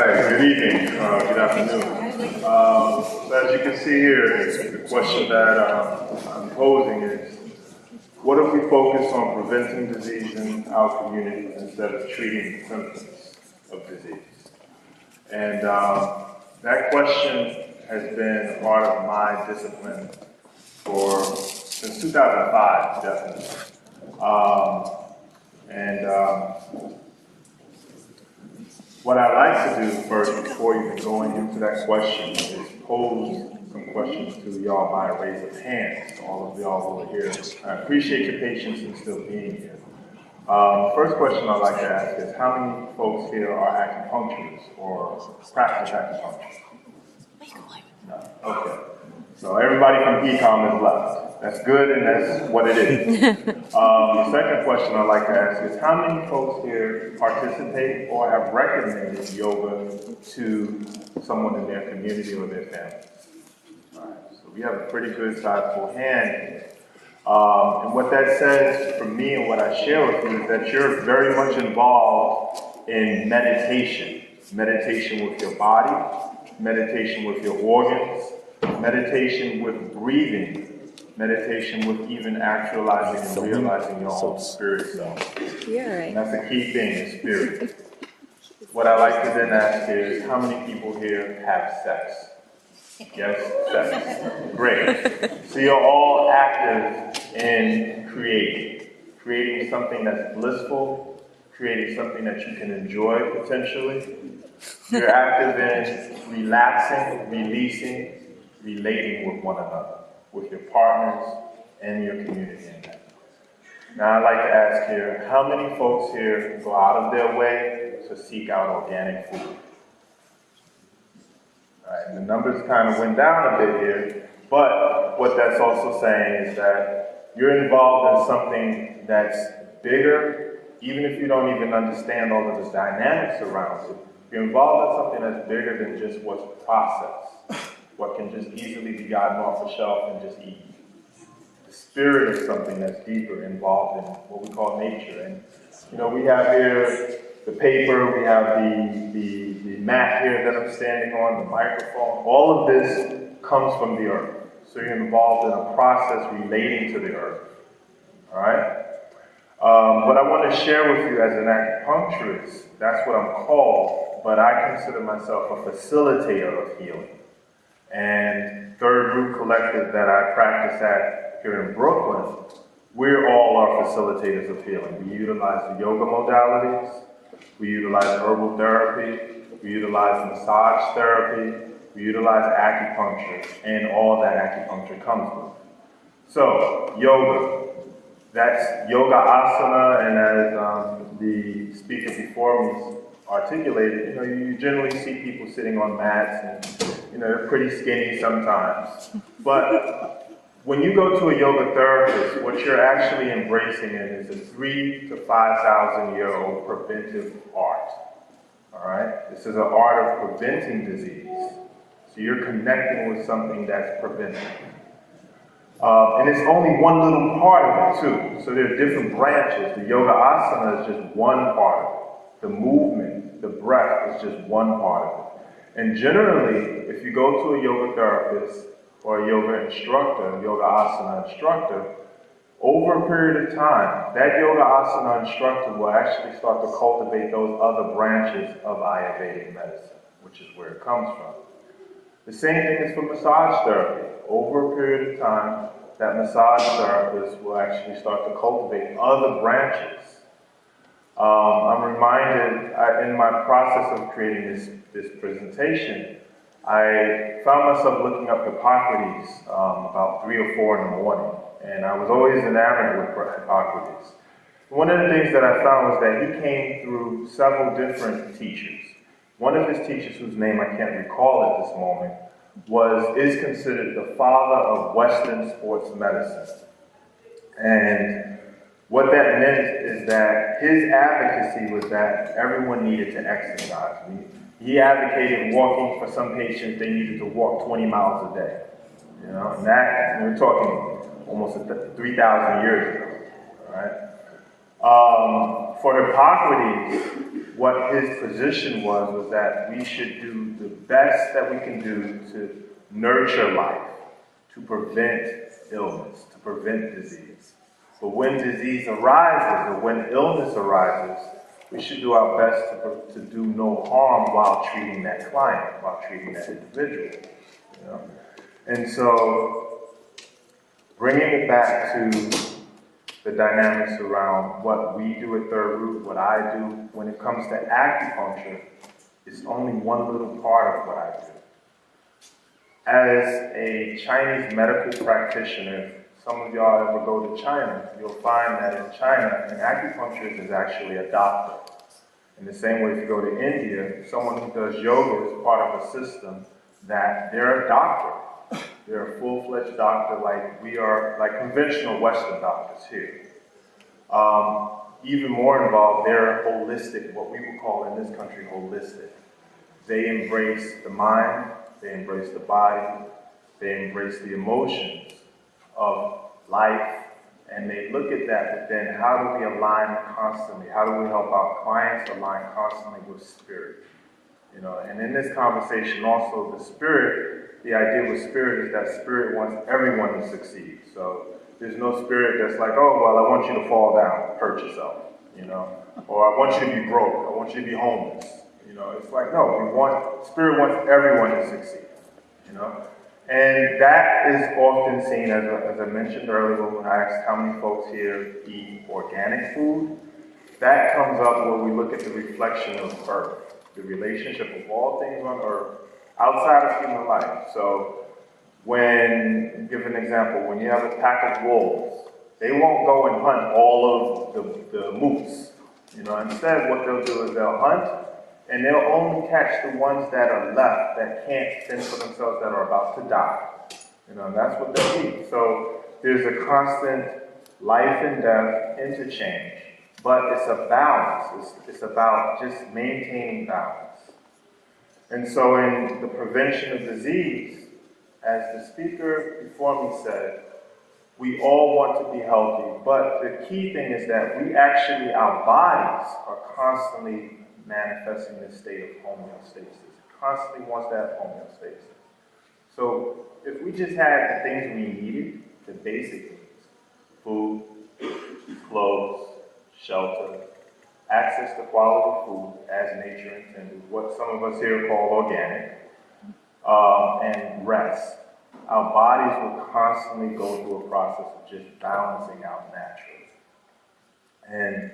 Hi, good evening, good afternoon. So as you can see here, the question that I'm posing is, what if we focus on preventing disease in our communities instead of treating symptoms of disease? And that question has been a part of my discipline since 2005, definitely. And what I like to do first, before even going into that question, is pose some questions to y'all by a raise of hands, to all of y'all who are here. I appreciate your patience in still being here. First question I'd like to ask is, how many folks here are acupuncturists or practice acupuncture? No. Okay. So everybody from ECOM is left. That's good, and that's what it is. The second question I'd like to ask is, how many folks here participate or have recommended yoga to someone in their community or their family? All right, so we have a pretty good sizable hand here. And what that says for me and what I share with you is that you're very much involved in meditation. Meditation with your body, meditation with your organs, meditation with breathing, meditation with even actualizing and realizing your own spirit self. Yeah, right. And that's a key thing, is spirit. What I like to then ask is, how many people here have sex? Yes, sex. Great. So you're all active in creating something that's blissful, creating something that you can enjoy potentially. You're active in relaxing, releasing, relating with one another, with your partners and your community in that. Now I'd like to ask here, how many folks here go out of their way to seek out organic food? All right, and the numbers kind of went down a bit here, but what that's also saying is that you're involved in something that's bigger, even if you don't even understand all of the dynamics around it. You're involved in something that's bigger than just what's processed, what can just easily be gotten off the shelf and just eaten. The spirit is something that's deeper, involved in what we call nature. And we have here the paper, we have the mat here that I'm standing on, the microphone. All of this comes from the earth. So you're involved in a process relating to the earth. All right? What I want to share with you as an acupuncturist, that's what I'm called, but I consider myself a facilitator of healing. And Third Root Collective that I practice at here in Brooklyn, we're all our facilitators of healing. We utilize the yoga modalities, we utilize herbal therapy, we utilize massage therapy, we utilize acupuncture, and all that acupuncture comes with. So, yoga. That's yoga asana, and as the speaker before me articulated, you generally see people sitting on mats, and they're pretty skinny sometimes. But when you go to a yoga therapist, what you're actually embracing is a 3,000 to 5,000 year old preventive art. All right, this is an art of preventing disease. So you're connecting with something that's preventive. And it's only one little part of it, too. So there are different branches. The yoga asana is just one part of it. The movement, the breath is just one part of it. And generally, if you go to a yoga therapist or a yoga instructor, yoga asana instructor, over a period of time, that yoga asana instructor will actually start to cultivate those other branches of Ayurvedic medicine, which is where it comes from. The same thing is for massage therapy. Over a period of time, that massage therapist will actually start to cultivate other branches. I'm reminded, in my process of creating this presentation, I found myself looking up Hippocrates about 3 or 4 in the morning, and I was always enamored with Hippocrates. One of the things that I found was that he came through several different teachers. One of his teachers, whose name I can't recall at this moment, is considered the father of Western sports medicine. And what that meant is that his advocacy was that everyone needed to exercise. He advocated walking. For some patients, they needed to walk 20 miles a day. And that, we're talking almost 3,000 years ago, all right? For Hippocrates, what his position was that we should do the best that we can do to nurture life, to prevent illness, to prevent disease. But when disease arises or when illness arises, we should do our best to do no harm while treating that client, while treating that individual. You know? And so, bringing it back to the dynamics around what we do at Third Root, what I do, when it comes to acupuncture, it's only one little part of what I do. As a Chinese medical practitioner, some of y'all ever go to China, you'll find that in China, an acupuncturist is actually a doctor. In the same way, if you go to India, someone who does yoga is part of a system that they're a doctor. They're a full-fledged doctor like we are, like conventional Western doctors here. Even more involved, they're holistic, what we would call in this country holistic. They embrace the mind, they embrace the body, they embrace the emotions of life, and they look at that, but then how do we align constantly? How do we help our clients align constantly with spirit? You know, and in this conversation also, the spirit, the idea with spirit is that spirit wants everyone to succeed. So there's no spirit that's like, oh, well, I want you to fall down, hurt yourself, you know, or I want you to be broke, I want you to be homeless. You know, it's like, no, spirit wants everyone to succeed, you know. And that is often seen, as I mentioned earlier, when I asked how many folks here eat organic food, that comes up when we look at the reflection of earth, the relationship of all things on earth outside of human life. So when, give an example, when you have a pack of wolves, they won't go and hunt all of the moose. You know, instead what they'll do is they'll hunt, and they'll only catch the ones that are left that can't fend for themselves, that are about to die. You know, and that's what they eat. So there's a constant life and death interchange, but it's a balance. It's about just maintaining balance. And so in the prevention of disease, as the speaker before me said, we all want to be healthy, but the key thing is that our bodies are constantly manifesting this state of homeostasis. It constantly wants to have homeostasis. So if we just had the things we needed, the basic needs, food, clothes, shelter, access to quality food as nature intended, what some of us here call organic, and rest, our bodies will constantly go through a process of just balancing out naturally. And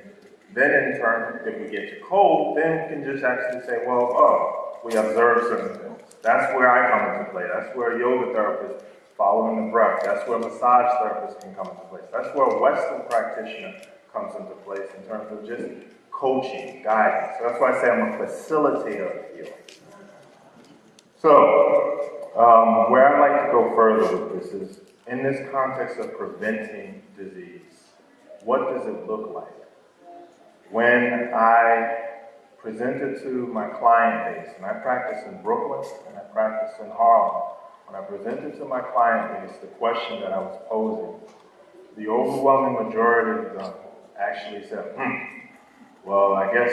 then in turn, if we get to cold, then we can just actually say, well, we observe certain things. That's where I come into play. That's where yoga therapists following the breath. That's where massage therapists can come into place. That's where a Western practitioner comes into place in terms of just coaching, guidance. So that's why I say I'm a facilitator of healing. So, where I'd like to go further with this is, in this context of preventing disease, what does it look like? When I presented to my client base, and I practice in Brooklyn and I practice in Harlem, when I presented to my client base the question that I was posing, the overwhelming majority of them actually said, well, I guess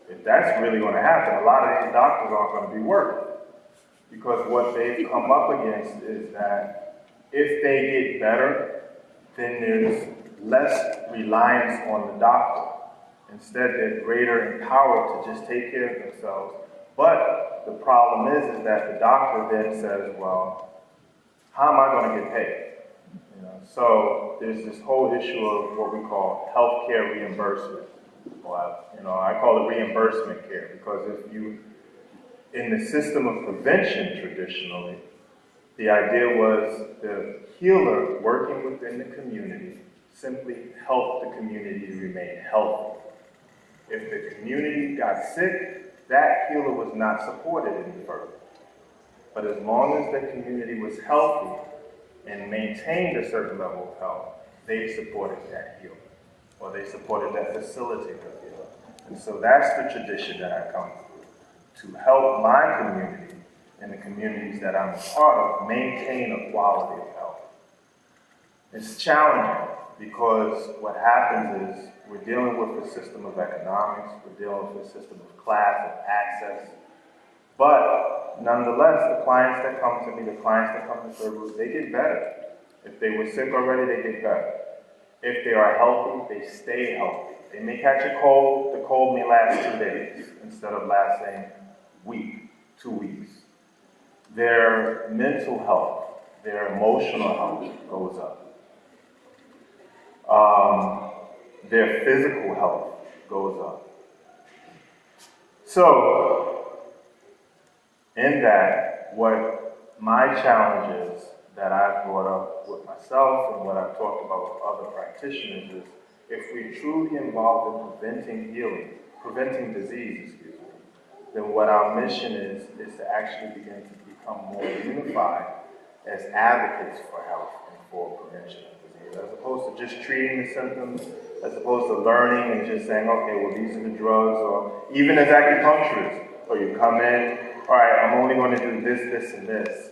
if that's really going to happen, a lot of these doctors aren't going to be working. Because what they've come up against is that if they get better, then there's less reliance on the doctor. Instead, they're greater empowered to just take care of themselves. But the problem is that the doctor then says, well, how am I going to get paid? You know, so there's this whole issue of what we call healthcare reimbursement. Well, I call it reimbursement care, because if you, in the system of prevention traditionally, the idea was the healer working within the community simply helped the community to remain healthy. If the community got sick, that healer was not supported any further. But as long as the community was healthy and maintained a certain level of health, they supported that healer, or they supported that facility of healer. And so that's the tradition that I come through, to help my community and the communities that I'm a part of maintain a quality of health. It's challenging. Because what happens is we're dealing with a system of economics, we're dealing with a system of class, of access. But nonetheless, the clients that come to me, the clients that come to Third they get better. If they were sick already, they get better. If they are healthy, they stay healthy. They may catch a cold, the cold may last 2 days instead of lasting a week, 2 weeks. Their mental health, their emotional health goes up. Their physical health goes up. So, in that, what my challenge is that I've brought up with myself and what I've talked about with other practitioners is if we're truly involved in preventing disease, then what our mission is to actually begin to become more unified as advocates for health and for prevention of disease, as opposed to just treating the symptoms, as opposed to learning and just saying, okay, well, these are the drugs, or even as acupuncturists, or you come in, all right, I'm only going to do this, this, and this,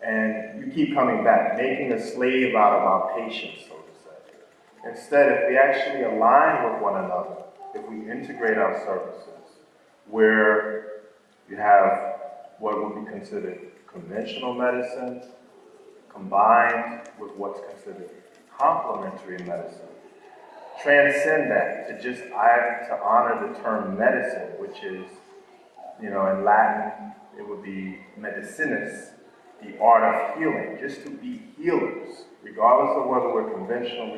and you keep coming back, making a slave out of our patients, so to say. Instead, if we actually align with one another, if we integrate our services, where you have what would be considered conventional medicine combined with what's considered complementary medicine. Transcend that to just to honor the term medicine, which is, in Latin, it would be medicinus, the art of healing, just to be healers, regardless of whether we're conventional,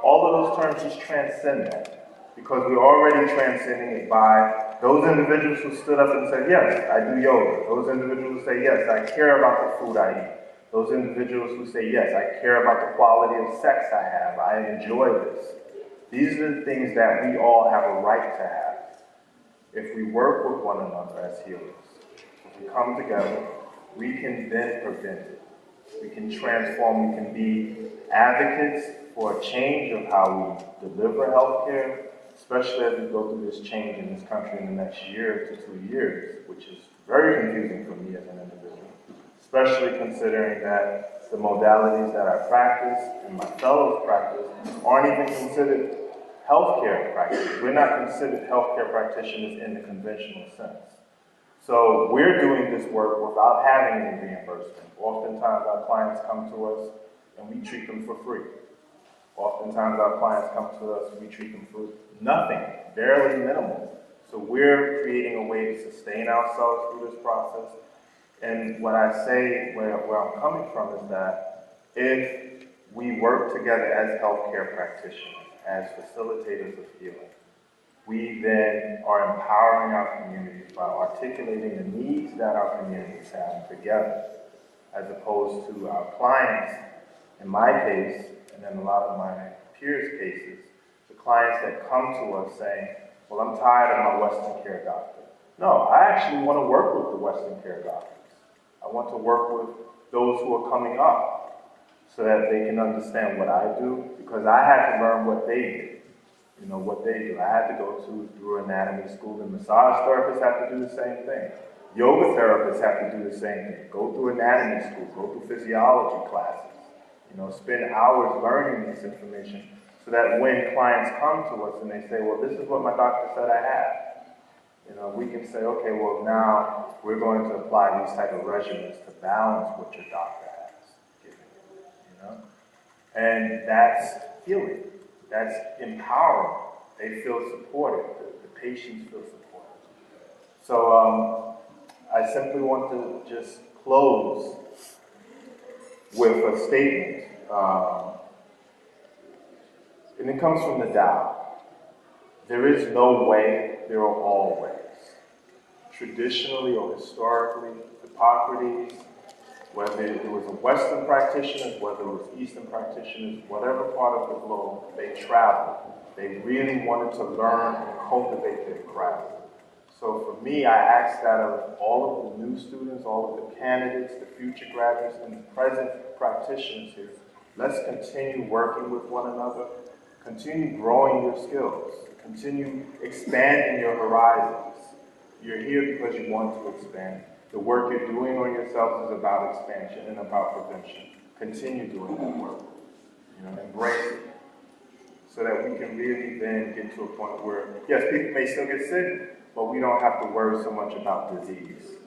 all of those terms just transcend that. Because we're already transcending it by those individuals who stood up and said, yes, I do yoga. Those individuals who say, yes, I care about the food I eat. Those individuals who say, yes, I care about the quality of sex I have. I enjoy this. These are the things that we all have a right to have. If we work with one another as healers, if we come together, we can then prevent it. We can transform, we can be advocates for a change of how we deliver healthcare, especially as we go through this change in this country in the next year to 2 years, which is very confusing for me as an individual, especially considering that the modalities that I practice and my fellows practice aren't even considered healthcare practice. We're not considered healthcare practitioners in the conventional sense. So we're doing this work without having any reimbursement. Oftentimes our clients come to us and we treat them for free. Oftentimes our clients come to us, we treat them for nothing, barely minimal. So we're creating a way to sustain ourselves through this process. And what I say, where I'm coming from is that if we work together as healthcare practitioners, as facilitators of healing, we then are empowering our communities by articulating the needs that our communities have together, as opposed to our clients, in my case, and in a lot of my peers' cases, the clients that come to us saying, well, I'm tired of my Western care doctor. No, I actually want to work with the Western care doctors. I want to work with those who are coming up so that they can understand what I do, because I had to learn what they did. What they do. I had to go through anatomy school, and massage therapists have to do the same thing. Yoga therapists have to do the same thing. Go through anatomy school, go through physiology classes. Spend hours learning this information so that when clients come to us and they say, well, this is what my doctor said I have, we can say, okay, well, now we're going to apply these type of regimens to balance what your doctor has given you, And that's healing. That's empowering. They feel supported. The patients feel supported. So I simply want to just close with a statement. And it comes from the Tao. There is no way, there are all ways. Traditionally or historically, Hippocrates, whether it was a Western practitioners, whether it was Eastern practitioners, whatever part of the globe, they traveled. They really wanted to learn and cultivate their craft. So for me, I ask that of all of the new students, all of the candidates, the future graduates, and the present practitioners here, let's continue working with one another, continue growing your skills, continue expanding your horizons. You're here because you want to expand. The work you're doing on yourself is about expansion and about prevention. Continue doing that work. Embrace it. so that we can really then get to a point where, yes, people may still get sick, but we don't have to worry so much about disease.